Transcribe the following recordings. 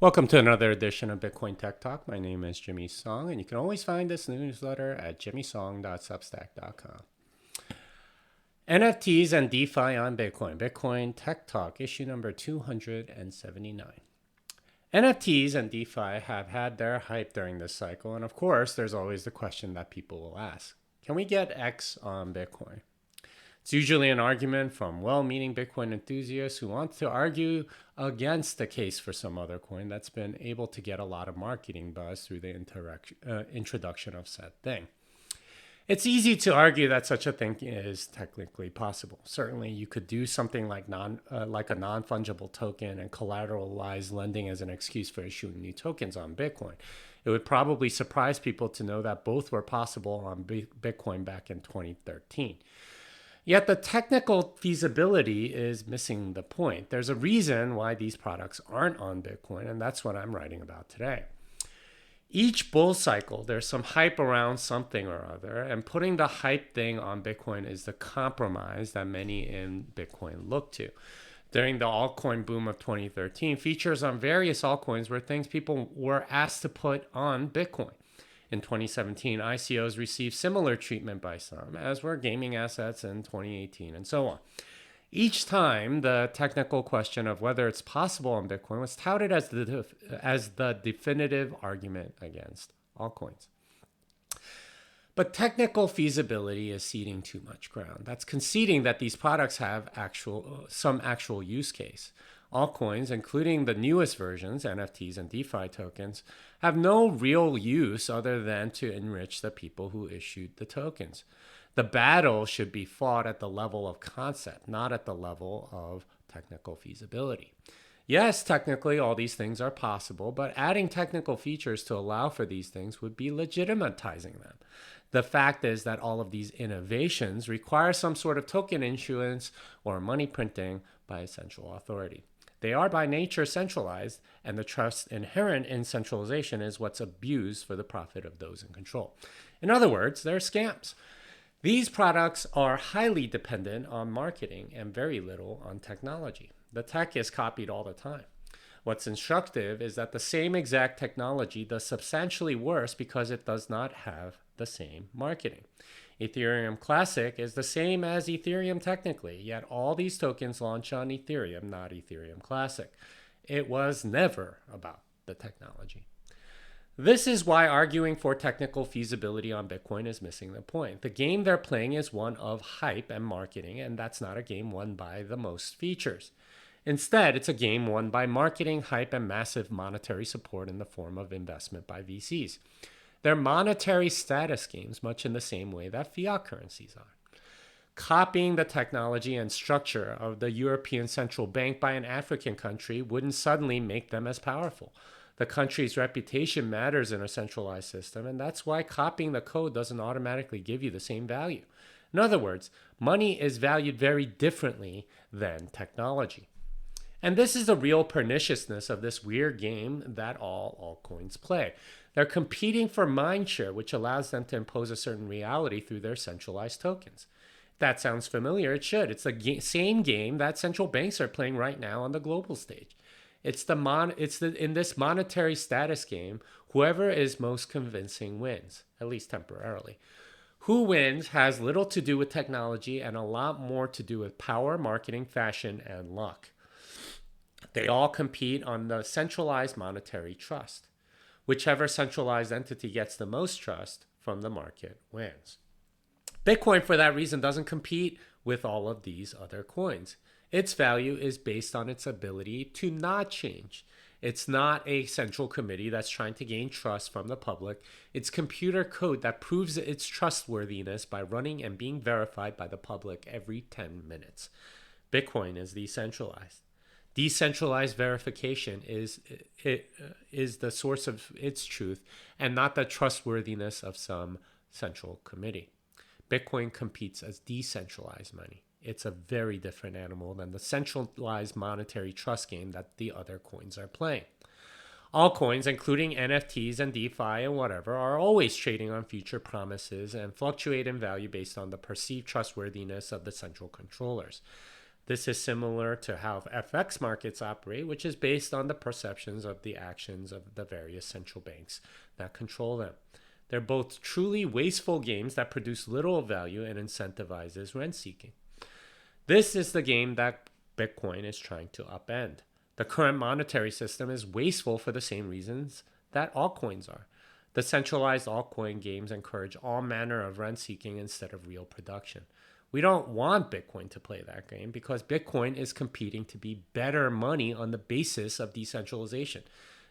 Welcome to another edition of Bitcoin Tech Talk. My name is Jimmy Song, and you can always find this newsletter at jimmysong.substack.com. NFTs and DeFi on Bitcoin. Bitcoin Tech Talk, issue number 279. NFTs and DeFi have had their hype during this cycle, and of course, there's always the question that people will ask. Can we get X on Bitcoin? It's usually an argument from well-meaning Bitcoin enthusiasts who want to argue against the case for some other coin that's been able to get a lot of marketing buzz through the introduction of said thing. It's easy to argue that such a thing is technically possible. Certainly, you could do something like a non-fungible token and collateralize lending as an excuse for issuing new tokens on Bitcoin. It would probably surprise people to know that both were possible on Bitcoin back in 2013. Yet the technical feasibility is missing the point. There's a reason why these products aren't on Bitcoin, and that's what I'm writing about today. Each bull cycle, there's some hype around something or other, and putting the hype thing on Bitcoin is the compromise that many in Bitcoin look to. During the altcoin boom of 2013, features on various altcoins were things people were asked to put on Bitcoin. In 2017, ICOs received similar treatment by some, as were gaming assets in 2018, and so on. Each time, the technical question of whether it's possible on Bitcoin was touted as the definitive argument against altcoins. But technical feasibility is ceding too much ground. That's conceding that these products have some actual use case. Altcoins, including the newest versions, NFTs and DeFi tokens, have no real use other than to enrich the people who issued the tokens. The battle should be fought at the level of concept, not at the level of technical feasibility. Yes, technically all these things are possible, but adding technical features to allow for these things would be legitimatizing them. The fact is that all of these innovations require some sort of token issuance or money printing by a central authority. They are by nature centralized, and the trust inherent in centralization is what's abused for the profit of those in control. In other words, they're scams. These products are highly dependent on marketing and very little on technology. The tech is copied all the time. What's instructive is that the same exact technology does substantially worse because it does not have the same marketing. Ethereum Classic is the same as Ethereum technically, yet all these tokens launch on Ethereum, not Ethereum Classic. It was never about the technology. This is why arguing for technical feasibility on Bitcoin is missing the point. The game they're playing is one of hype and marketing, and that's not a game won by the most features. Instead, it's a game won by marketing, hype, and massive monetary support in the form of investment by VCs. They're monetary status games, much in the same way that fiat currencies are. Copying the technology and structure of the European Central Bank by an African country wouldn't suddenly make them as powerful. The country's reputation matters in a centralized system, and that's why copying the code doesn't automatically give you the same value. In other words, money is valued very differently than technology. And this is the real perniciousness of this weird game that all altcoins play. They're competing for mindshare, which allows them to impose a certain reality through their centralized tokens. If that sounds familiar, it should. It's the same game that central banks are playing right now on the global stage. In this monetary status game, whoever is most convincing wins, at least temporarily. Who wins has little to do with technology and a lot more to do with power, marketing, fashion, and luck. They all compete on the centralized monetary trust. Whichever centralized entity gets the most trust from the market wins. Bitcoin, for that reason, doesn't compete with all of these other coins. Its value is based on its ability to not change. It's not a central committee that's trying to gain trust from the public. It's computer code that proves its trustworthiness by running and being verified by the public every 10 minutes. Bitcoin is decentralized. Decentralized verification is the source of its truth and not the trustworthiness of some central committee. Bitcoin competes as decentralized money. It's a very different animal than the centralized monetary trust game that the other coins are playing. Altcoins, including NFTs and DeFi and whatever, are always trading on future promises and fluctuate in value based on the perceived trustworthiness of the central controllers. This is similar to how FX markets operate, which is based on the perceptions of the actions of the various central banks that control them. They're both truly wasteful games that produce little value and incentivizes rent seeking. This is the game that Bitcoin is trying to upend. The current monetary system is wasteful for the same reasons that altcoins are. The centralized altcoin games encourage all manner of rent seeking instead of real production. We don't want Bitcoin to play that game because Bitcoin is competing to be better money on the basis of decentralization.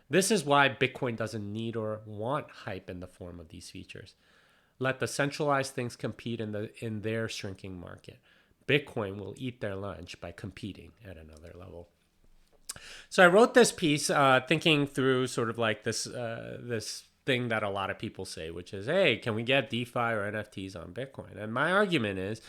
This is why Bitcoin doesn't need or want hype in the form of these features. Let the centralized things compete in their shrinking market. Bitcoin will eat their lunch by competing at another level. So I wrote this piece thinking through sort of like this thing that a lot of people say, which is, hey, can we get DeFi or NFTs on Bitcoin? And my argument is,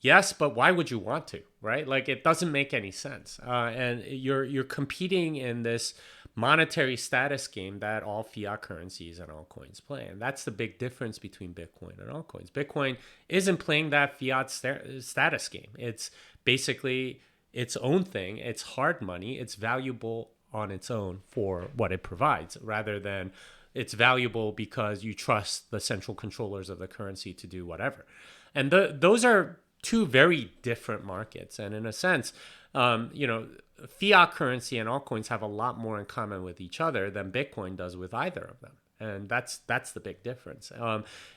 yes, but why would you want to, right? Like, it doesn't make any sense. And you're competing in this monetary status game that all fiat currencies and altcoins play. And that's the big difference between Bitcoin and altcoins. Bitcoin isn't playing that fiat status game. It's basically its own thing. It's hard money. It's valuable on its own for what it provides, rather than it's valuable because you trust the central controllers of the currency to do whatever. And those are two very different markets. And in a sense, fiat currency and altcoins have a lot more in common with each other than Bitcoin does with either of them. And that's the big difference.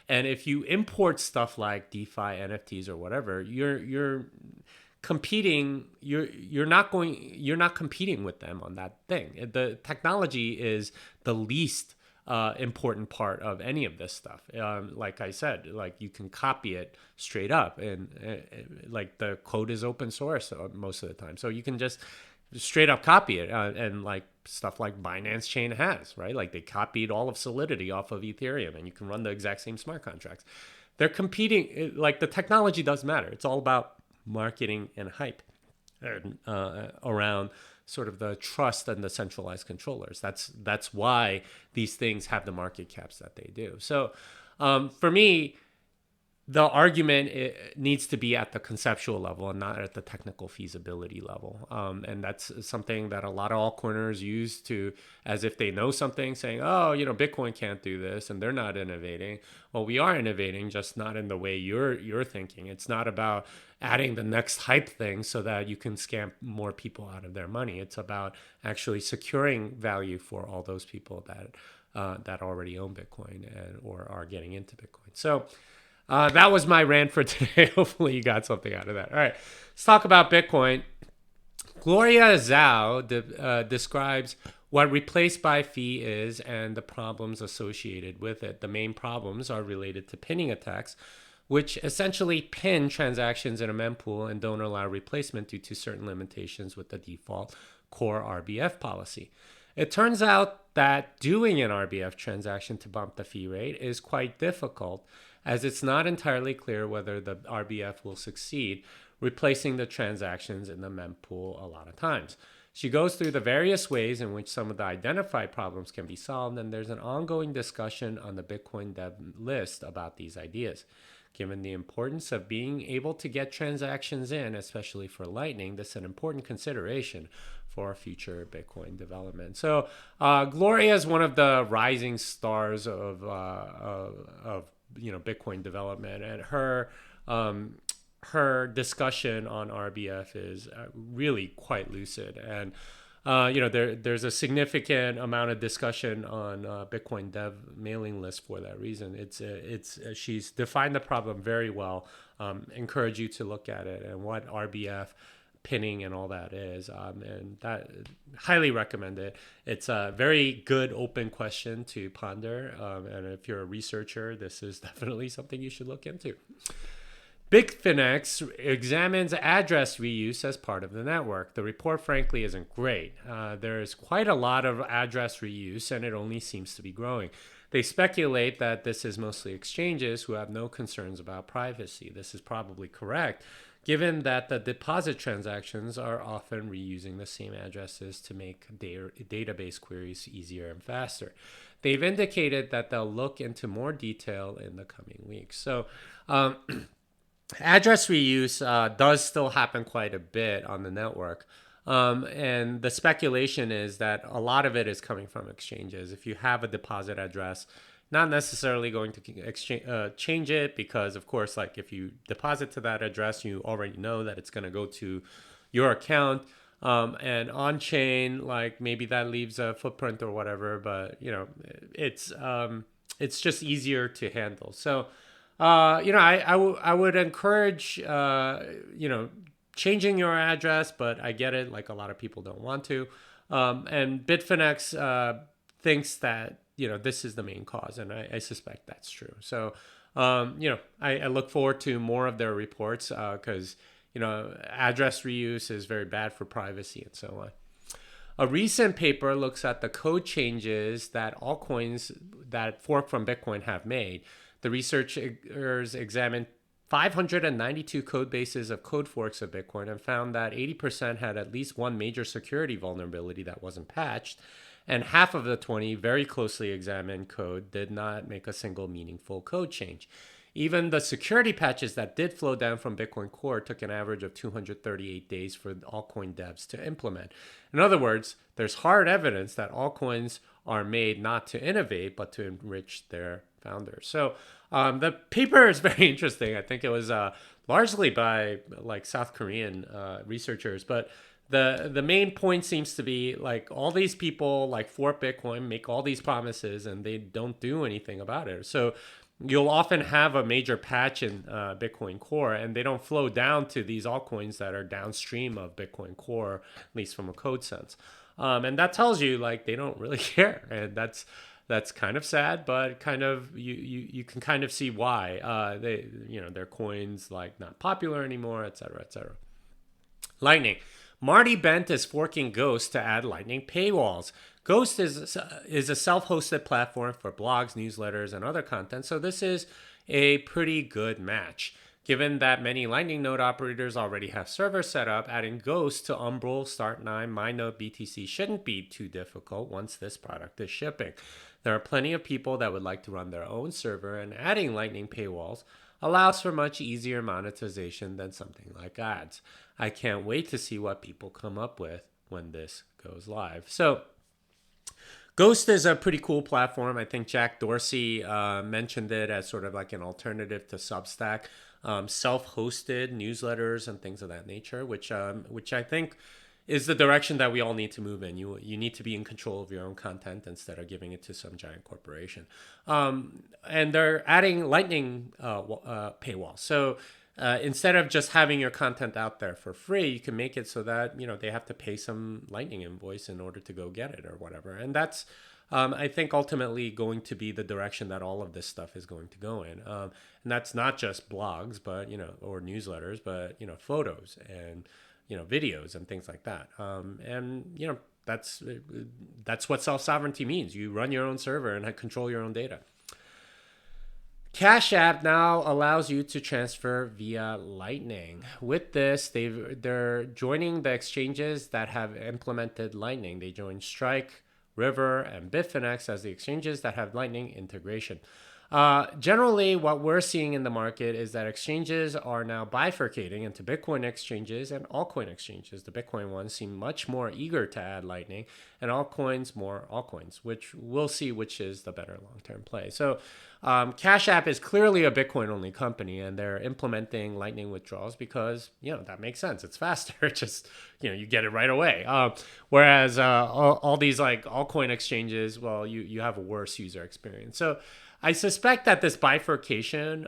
And if you import stuff like DeFi, NFTs, or whatever, you're competing. You're not competing with them on that thing. The technology is the least important part of any of this stuff. Like I said, like you can copy it straight up, and like the code is open source most of the time, so you can just straight up copy it. And like stuff like Binance Chain has, right? Like they copied all of Solidity off of Ethereum, and you can run the exact same smart contracts. They're competing. Like the technology does matter. It's all about marketing and hype around sort of the trust and the centralized controllers. That's why these things have the market caps that they do. So for me, the argument needs to be at the conceptual level and not at the technical feasibility level. And that's something that a lot of altcoiners use to, as if they know something, saying, oh, Bitcoin can't do this and they're not innovating. Well, we are innovating, just not in the way you're thinking. It's not about adding the next hype thing so that you can scam more people out of their money. It's about actually securing value for all those people that already own Bitcoin or are getting into Bitcoin. So that was my rant for today. Hopefully you got something out of that. All right, let's talk about Bitcoin. Gloria Zhao describes what replaced by fee is and the problems associated with it. The main problems are related to pinning attacks, which essentially pin transactions in a mempool and don't allow replacement due to certain limitations with the default core RBF policy. It turns out that doing an RBF transaction to bump the fee rate is quite difficult, as it's not entirely clear whether the RBF will succeed, replacing the transactions in the mempool a lot of times. She goes through the various ways in which some of the identified problems can be solved, and there's an ongoing discussion on the Bitcoin dev list about these ideas. Given the importance of being able to get transactions in, especially for Lightning, this is an important consideration for future Bitcoin development. So Gloria is one of the rising stars of Bitcoin development, and her discussion on RBF is really quite lucid. And there's a significant amount of discussion on Bitcoin dev mailing list for that reason. She's defined the problem very well. Encourage you to look at it and what RBF pinning and all that is, and that highly recommend it. It's a very good open question to ponder, and if you're a researcher, this is definitely something you should look into. Bitfinex examines address reuse as part of the network. The report, frankly, isn't great. There is quite a lot of address reuse, and it only seems to be growing. They speculate that this is mostly exchanges who have no concerns about privacy. This is probably correct, given that the deposit transactions are often reusing the same addresses to make database queries easier and faster. They've indicated that they'll look into more detail in the coming weeks. So, Address reuse does still happen quite a bit on the network. And the speculation is that a lot of it is coming from exchanges. If you have a deposit address, not necessarily going to change it because, of course, like if you deposit to that address, you already know that it's going to go to your account. And on chain, like maybe that leaves a footprint or whatever, but it's just easier to handle. So I would encourage, changing your address, but I get it. Like a lot of people don't want to. And Bitfinex thinks that, this is the main cause. And I suspect that's true. So, I look forward to more of their reports because, address reuse is very bad for privacy and so on. A recent paper looks at the code changes that altcoins that fork from Bitcoin have made. The researchers examined 592 code bases of code forks of Bitcoin and found that 80% had at least one major security vulnerability that wasn't patched, and half of the 20 very closely examined code did not make a single meaningful code change. Even the security patches that did flow down from Bitcoin Core took an average of 238 days for altcoin devs to implement. In other words, there's hard evidence that altcoins are made not to innovate, but to enrich their founders. So the paper is very interesting. I think it was largely by like South Korean researchers, but the main point seems to be like all these people like for Bitcoin make all these promises and they don't do anything about it. So you'll often have a major patch in Bitcoin Core, and they don't flow down to these altcoins that are downstream of Bitcoin Core, at least from a code sense. And that tells you like they don't really care, and that's kind of sad, but kind of you can kind of see why their coins like not popular anymore, et cetera, et cetera. Lightning. Marty Bent is forking Ghost to add Lightning paywalls. Ghost is a self-hosted platform for blogs, newsletters, and other content, so this is a pretty good match. Given that many Lightning node operators already have servers set up, adding Ghost to Umbrel, Start9, MyNode, BTC shouldn't be too difficult once this product is shipping. There are plenty of people that would like to run their own server, and adding Lightning paywalls allows for much easier monetization than something like ads. I can't wait to see what people come up with when this goes live. So, Ghost is a pretty cool platform. I think Jack Dorsey mentioned it as sort of like an alternative to Substack, self-hosted newsletters and things of that nature, which I think is the direction that we all need to move in. You need to be in control of your own content instead of giving it to some giant corporation. And they're adding Lightning paywall. So instead of just having your content out there for free, you can make it so that they have to pay some Lightning invoice in order to go get it or whatever. And that's I think ultimately going to be the direction that all of this stuff is going to go in. And that's not just blogs, but or newsletters, but photos and videos and things like that. And that's what self-sovereignty means. You run your own server and control your own data. Cash App now allows you to transfer via Lightning. With this, they're joining the exchanges that have implemented Lightning. They joined Strike, River, and Bitfinex as the exchanges that have Lightning integration. Generally, what we're seeing in the market is that exchanges are now bifurcating into Bitcoin exchanges and altcoin exchanges. The Bitcoin ones seem much more eager to add Lightning, and altcoins more altcoins, which we'll see which is the better long-term play. So Cash App is clearly a Bitcoin-only company, and they're implementing Lightning withdrawals because, that makes sense. It's faster. Just, you get it right away. Whereas all these like altcoin exchanges, well, you have a worse user experience. So I suspect that this bifurcation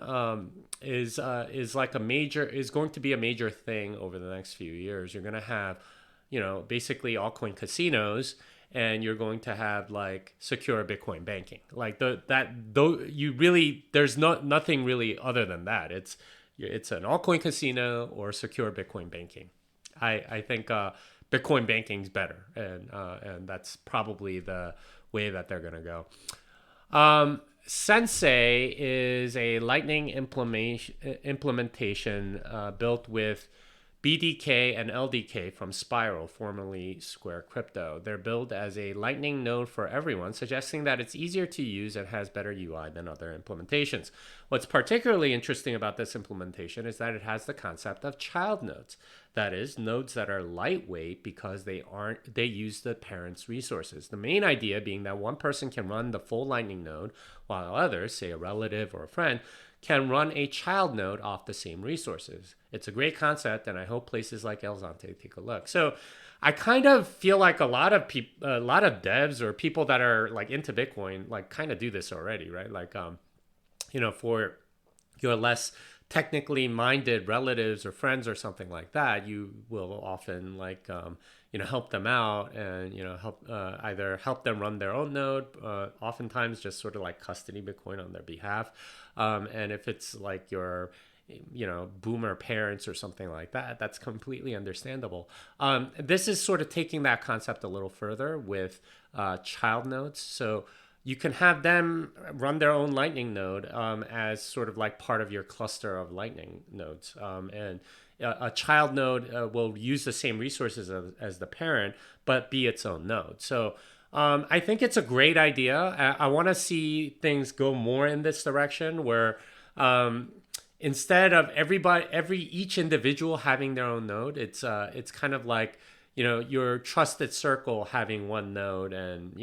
is going to be a major thing over the next few years. You're going to have, basically altcoin casinos, and you're going to have like secure Bitcoin banking. Like there's nothing really other than that. It's an altcoin casino or secure Bitcoin banking. I think Bitcoin banking is better, and that's probably the way that they're going to go. Sensei is a Lightning implementation built with BDK and LDK from Spiral, formerly Square Crypto. They're billed as a Lightning node for everyone, suggesting that it's easier to use and has better UI than other implementations. What's particularly interesting about this implementation is that it has the concept of child nodes. That is, nodes that are lightweight because they use the parent's resources. The main idea being that one person can run the full Lightning node, while others, say a relative or a friend, can run a child node off the same resources. It's a great concept, and I hope places like El Zante take a look. So I kind of feel like a lot of devs or people that are like into Bitcoin, like kind of do this already, right? Like, for your less technically minded relatives or friends or something like that, you will often help them out and either help them run their own node, oftentimes just sort of like custody Bitcoin on their behalf, and if it's like your boomer parents or something like that, that's completely understandable. This is sort of taking that concept a little further with child nodes. So you can have them run their own Lightning node as sort of like part of your cluster of Lightning nodes. And a child node will use the same resources as the parent, but be its own node. So I think it's a great idea. I want to see things go more in this direction where instead of each individual having their own node, it's kind of like, your trusted circle having one node, and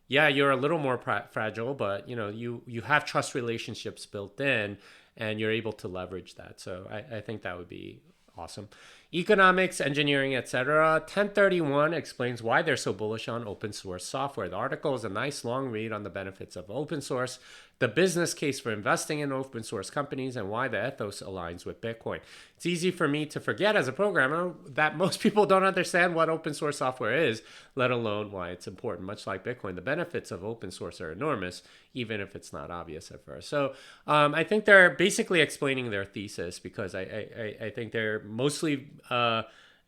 yeah, you're a little more fragile, but you have trust relationships built in, and you're able to leverage that. So I think that would be awesome. Economics, engineering, etc. 1031 explains why they're so bullish on open source software. The article is a nice long read on the benefits of open source, the business case for investing in open source companies, and why the ethos aligns with Bitcoin. It's easy for me to forget as a programmer that most people don't understand what open source software is, let alone why it's important. Much like Bitcoin, the benefits of open source are enormous, even if it's not obvious at first. So I think they're basically explaining their thesis, because I think they're mostly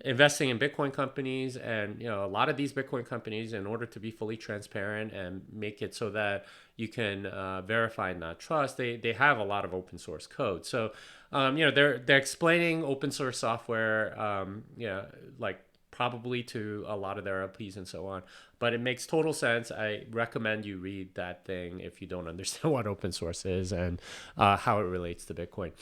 investing in Bitcoin companies, and a lot of these Bitcoin companies, in order to be fully transparent and make it so that you can verify and not trust, they have a lot of open source code. So they're explaining open source software, like probably to a lot of their LPs and so on. But it makes total sense. I recommend you read that thing if you don't understand what open source is and how it relates to Bitcoin.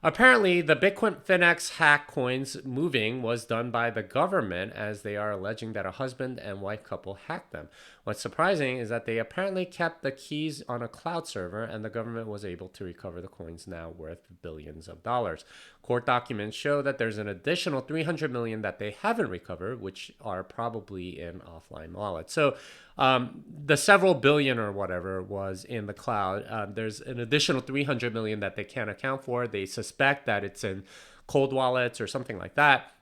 Apparently, the Bitfinex hack coins moving was done by the government, as they are alleging that a husband and wife couple hacked them. What's surprising is that they apparently kept the keys on a cloud server, and the government was able to recover the coins, now worth billions of dollars. Court documents show that there's an additional 300 million that they haven't recovered, which are probably in offline wallets. So the several billion or whatever was in the cloud. There's an additional 300 million that they can't account for. They suspect that it's in cold wallets or something like that.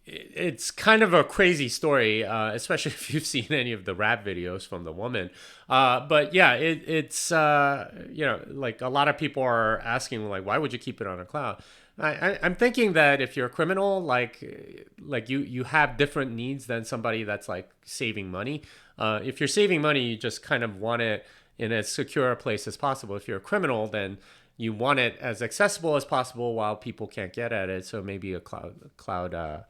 It's kind of a crazy story, especially if you've seen any of the rap videos from the woman. But yeah, it's like a lot of people are asking, like, why would you keep it on a cloud? I'm thinking that if you're a criminal, like you have different needs than somebody that's like saving money. If you're saving money, you just kind of want it in as secure a place as possible. If you're a criminal, then you want it as accessible as possible while people can't get at it. So maybe a cloud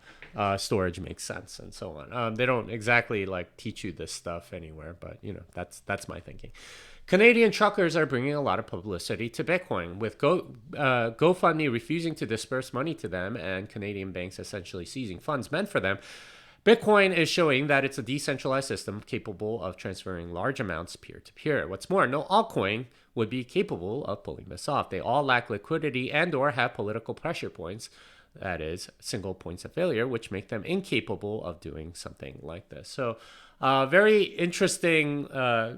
storage makes sense, and so on. They don't exactly like teach you this stuff anywhere, but that's my thinking. Canadian truckers are bringing a lot of publicity to Bitcoin, with GoFundMe refusing to disperse money to them and Canadian banks essentially seizing funds meant for them. Bitcoin is showing that it's a decentralized system capable of transferring large amounts peer-to-peer. What's more, no altcoin would be capable of pulling this off. They all lack liquidity and or have political pressure points, that is, single points of failure, which make them incapable of doing something like this. So very interesting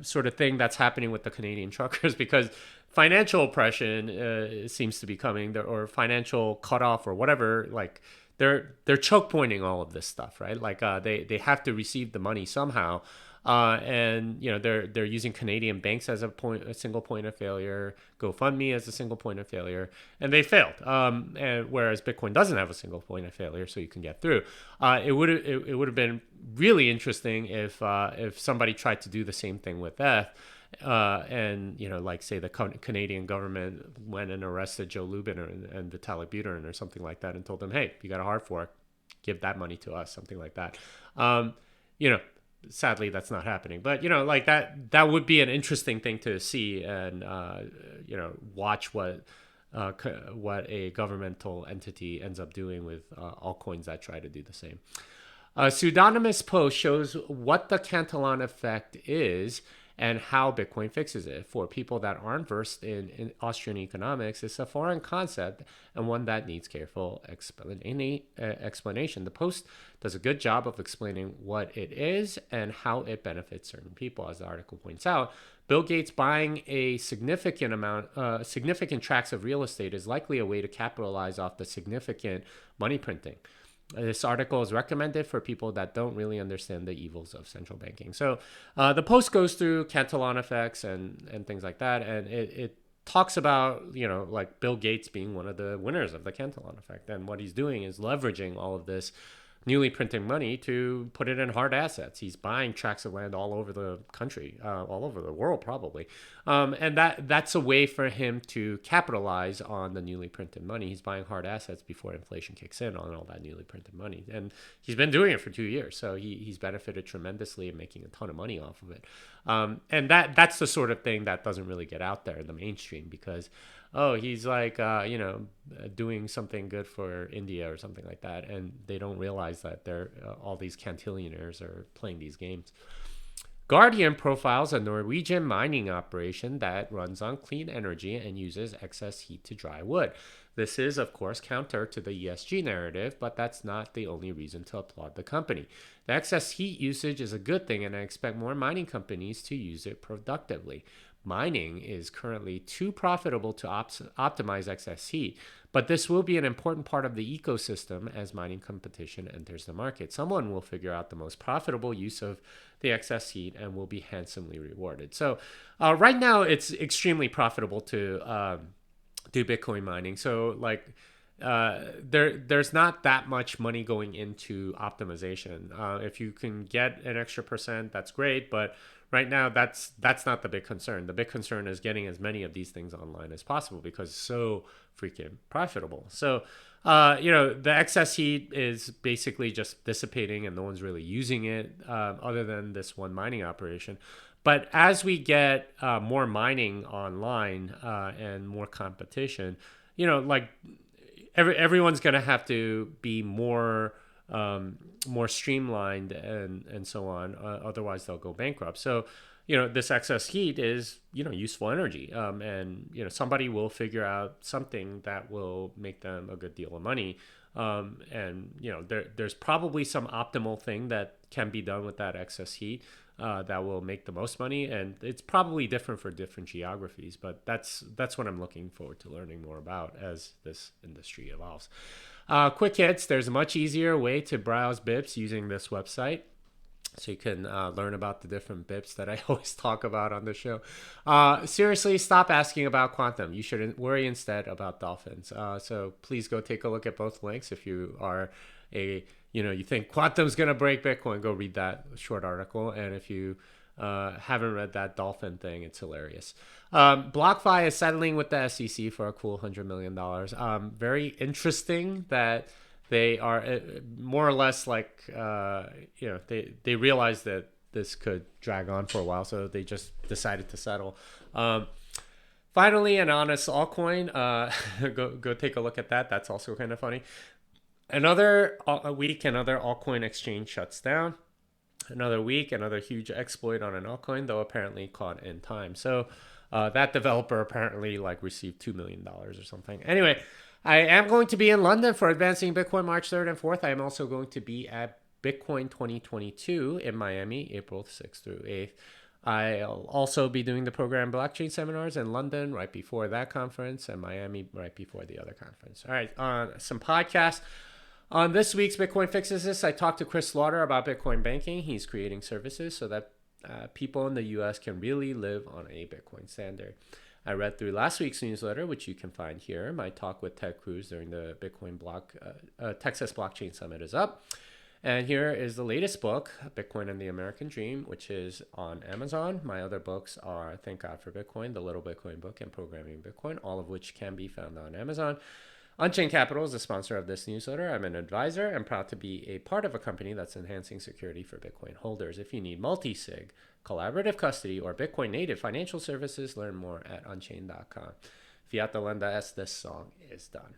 sort of thing that's happening with the Canadian truckers, because financial oppression seems to be coming, or financial cutoff or whatever. Like they're choke pointing all of this stuff, right? Like they have to receive the money somehow. And they're using Canadian banks as a single point of failure, GoFundMe as a single point of failure, and they failed. And whereas Bitcoin doesn't have a single point of failure, so you can get through. It would have been really interesting if somebody tried to do the same thing with ETH, And like say the Canadian government went and arrested Joe Lubin and Vitalik Buterin or something like that and told them, hey, you got a hard fork, give that money to us, something like that. You know, sadly that's not happening, but like that would be an interesting thing to see and watch what a governmental entity ends up doing with altcoins that try to do the same. A pseudonymous post shows what the Cantillon effect is and how Bitcoin fixes it. For people that aren't versed in Austrian economics, it's a foreign concept and one that needs careful explanation. The post does a good job of explaining what it is and how it benefits certain people. As the article points out, Bill Gates buying a significant tracts of real estate is likely a way to capitalize off the significant money printing. This article is recommended for people that don't really understand the evils of central banking. So the post goes through Cantillon effects and things like that. And it talks about, like Bill Gates being one of the winners of the Cantillon effect. And what he's doing is leveraging all of this newly printing money to put it in hard assets. He's buying tracts of land all over the country, all over the world probably. And that's a way for him to capitalize on the newly printed money. He's buying hard assets before inflation kicks in on all that newly printed money. And he's been doing it for 2 years. So he's benefited tremendously and making a ton of money off of it. And that's the sort of thing that doesn't really get out there in the mainstream because he's like, doing something good for India or something like that. And they don't realize that they're all these cantillionaires are playing these games. Guardian profiles a Norwegian mining operation that runs on clean energy and uses excess heat to dry wood. This is, of course, counter to the ESG narrative, but that's not the only reason to applaud the company. The excess heat usage is a good thing, and I expect more mining companies to use it productively. Mining is currently too profitable to optimize excess heat, but this will be an important part of the ecosystem as mining competition enters the market. Someone will figure out the most profitable use of the excess heat and will be handsomely rewarded. So right now, it's extremely profitable to do Bitcoin mining. So there's not that much money going into optimization. If you can get an extra percent, that's great, but right now that's not the big concern. The big concern is getting as many of these things online as possible because it's so freaking profitable. So the excess heat is basically just dissipating and no one's really using it other than this one mining operation. But as we get more mining online and more competition, everyone's going to have to be more streamlined and so on. Otherwise, they'll go bankrupt. So, this excess heat is, useful energy. And, somebody will figure out something that will make them a good deal of money. And, there's probably some optimal thing that can be done with that excess heat that will make the most money. And it's probably different for different geographies, but that's what I'm looking forward to learning more about as this industry evolves. Quick hits. There's a much easier way to browse BIPs using this website. So you can learn about the different BIPs that I always talk about on the show. Seriously, stop asking about quantum. You should worry instead about dolphins. So please go take a look at both links. If you are you think quantum's going to break Bitcoin, go read that short article. And if you haven't read that dolphin thing, it's hilarious. BlockFi is settling with the SEC for a cool $100 million. Very interesting that they are more or less like, they realized that this could drag on for a while, so they just decided to settle. Finally, an honest altcoin. Go take a look at that. That's also kind of funny. Another week, another altcoin exchange shuts down. Another week, another huge exploit on an altcoin, though apparently caught in time. So that developer apparently received $2 million or something. Anyway, I am going to be in London for Advancing Bitcoin March 3rd and 4th. I am also going to be at Bitcoin 2022 in Miami, April 6th through 8th. I'll also be doing the program blockchain seminars in London right before that conference and Miami right before the other conference. All right, some podcasts. On this week's Bitcoin Fixes This, I talked to Chris Slaughter about Bitcoin banking. He's creating services so that people in the U.S. can really live on a Bitcoin standard. I read through last week's newsletter, which you can find here. My talk with Ted Cruz during the Texas Blockchain Summit is up. And here is the latest book, Bitcoin and the American Dream, which is on Amazon. My other books are Thank God for Bitcoin, The Little Bitcoin Book, and Programming Bitcoin, all of which can be found on Amazon. Unchained Capital is the sponsor of this newsletter. I'm an advisor and proud to be a part of a company that's enhancing security for Bitcoin holders. If you need multi-sig, collaborative custody, or Bitcoin native financial services, learn more at unchained.com. Fiat Lenda, this song is done.